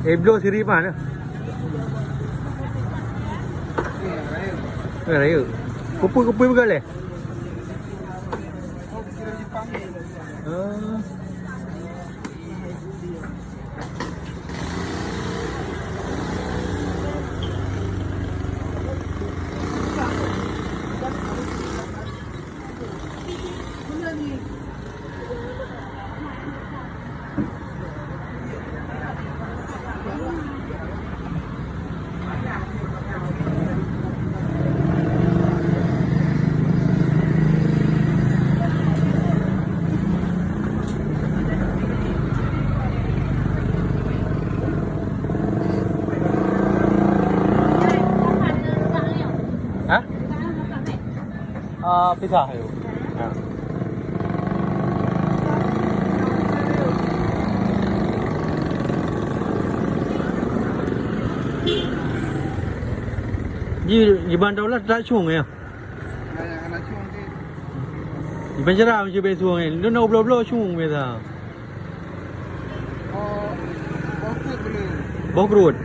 Eblo siri mana? Raya. Kupu-kupu begal eh? Hah? Pizza ayo. Di bandar lah tak chung ya. Kena chung ke. Di penjara macam besuang ni. Lu nak blo-blo chung beza. Bokut boleh. Bogrut.